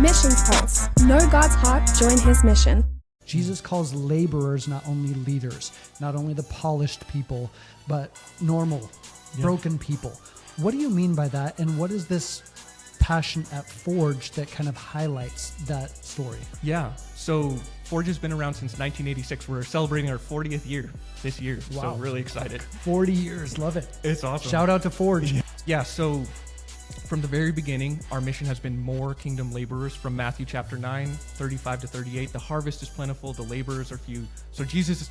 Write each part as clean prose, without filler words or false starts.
Missions Pulse. Know God's heart, join his mission. Jesus calls laborers not only leaders, not only the polished people, but normal, broken people. What do you mean by that? And what is this passion at Forge that kind of highlights that story? Yeah, so Forge has been around since 1986. We're celebrating our 40th year this year. Wow. So really excited. 40 years, love it. It's awesome. Shout out to Forge. Yeah, so from the very beginning, our mission has been more kingdom laborers. From Matthew chapter 9, 35 to 38. The harvest is plentiful, the laborers are few. So Jesus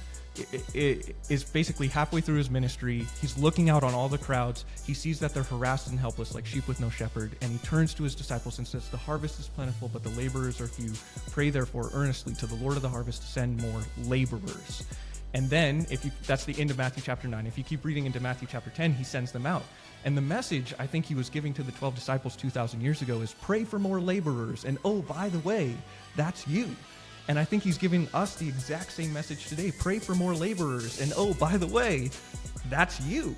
is basically halfway through his ministry. He's looking out on all the crowds. He sees that they're harassed and helpless like sheep with no shepherd. And he turns to his disciples and says, the harvest is plentiful, but the laborers are few. Pray therefore earnestly to the Lord of the harvest to send more laborers. And then, that's the end of Matthew chapter 9. If you keep reading into Matthew chapter 10, he sends them out. And the message I think he was giving to the 12 disciples 2,000 years ago is pray for more laborers. And oh, by the way, that's you. And I think he's giving us the exact same message today. Pray for more laborers. And oh, by the way, that's you.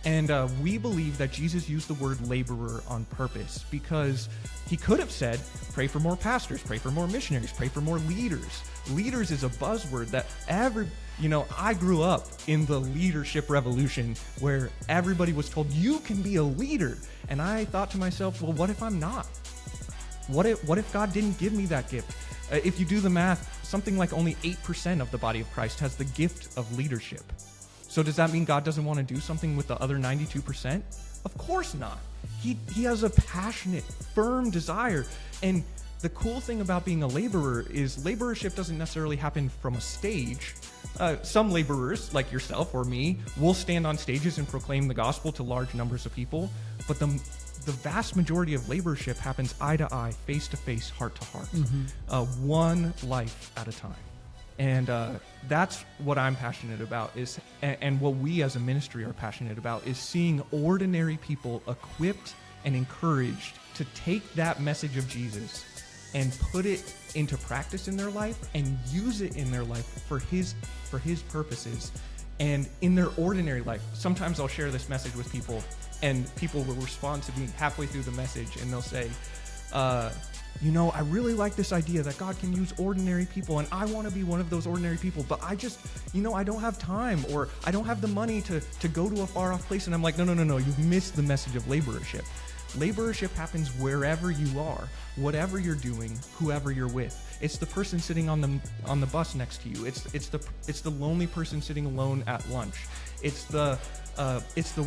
And we believe that Jesus used the word laborer on purpose because he could have said, pray for more pastors, pray for more missionaries, pray for more leaders. Leaders is a buzzword that I grew up in the leadership revolution where everybody was told you can be a leader. And I thought to myself, well, what if I'm not? What if God didn't give me that gift? If you do the math, something like only 8% of the body of Christ has the gift of leadership. So does that mean God doesn't want to do something with the other 92%? Of course not. He has a passionate, firm desire. And the cool thing about being a laborer is laborership doesn't necessarily happen from a stage. Some laborers, like yourself or me, will stand on stages and proclaim the gospel to large numbers of people. But the vast majority of laborership happens eye to eye, face to face, heart to heart, one life at a time. And that's what I'm passionate about and what we as a ministry are passionate about is seeing ordinary people equipped and encouraged to take that message of Jesus and put it into practice in their life and use it in their life for his purposes and in their ordinary life. Sometimes I'll share this message with people and people will respond to me halfway through the message and they'll say, I really like this idea that God can use ordinary people and I want to be one of those ordinary people, but I just, I don't have time or I don't have the money to go to a far off place. And I'm like, no, you've missed the message of laborership. Laborership happens wherever you are, whatever you're doing, whoever you're with. It's the person sitting on the bus next to you. It's the lonely person sitting alone at lunch. It's the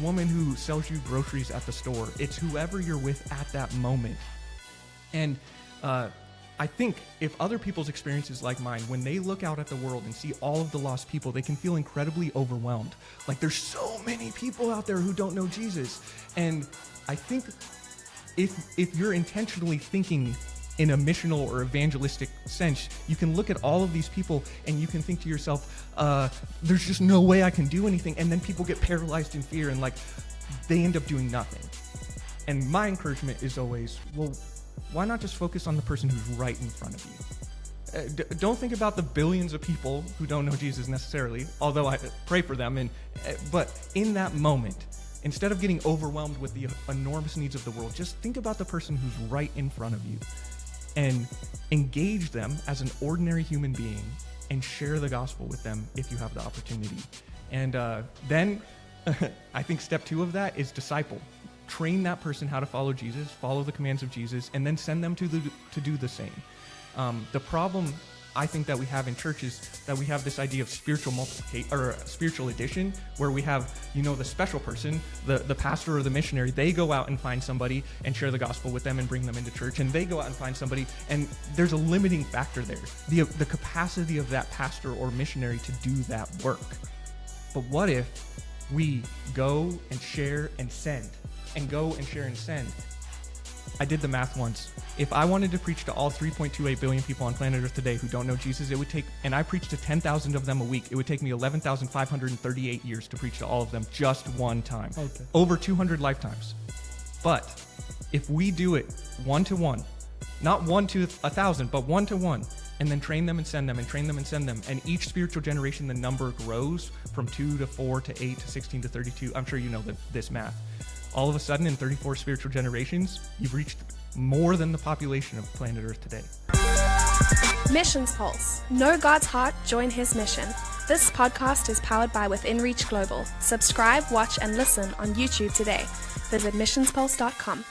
woman who sells you groceries at the store. It's whoever you're with at that moment. And I think if other people's experiences like mine, when they look out at the world and see all of the lost people, they can feel incredibly overwhelmed. Like there's so many people out there who don't know Jesus. And I think if you're intentionally thinking in a missional or evangelistic sense, you can look at all of these people and you can think to yourself, there's just no way I can do anything. And then people get paralyzed in fear and they end up doing nothing. And my encouragement is always, well, why not just focus on the person who's right in front of you? Don't think about the billions of people who don't know Jesus necessarily, although I pray for them. But in that moment, instead of getting overwhelmed with the enormous needs of the world, just think about the person who's right in front of you and engage them as an ordinary human being and share the gospel with them if you have the opportunity. And then I think step 2 of that is disciple. Train that person how to follow Jesus, follow the commands of Jesus, and then send them to do the same. The problem I think that we have in church is that we have this idea of spiritual multiplication or spiritual addition, where we have, the special person, the pastor or the missionary, they go out and find somebody and share the gospel with them and bring them into church, and they go out and find somebody, and there's a limiting factor there, the capacity of that pastor or missionary to do that work. But what if we go and share and send, and go and share and send? I did the math once. If I wanted to preach to all 3.28 billion people on planet Earth today who don't know Jesus, and I preached to 10,000 of them a week, it would take me 11,538 years to preach to all of them just one time. Okay. Over 200 lifetimes. But if we do it 1-to-1, not 1 to 1,000, but 1-to-1, and then train them and send them, and train them and send them, and each spiritual generation, the number grows from 2 to 4 to 8 to 16 to 32. I'm sure you know this math. All of a sudden, in 34 spiritual generations, you've reached more than the population of planet Earth today. Missions Pulse. Know God's heart, join his mission. This podcast is powered by Within Reach Global. Subscribe, watch, and listen on YouTube today. Visit missionspulse.com.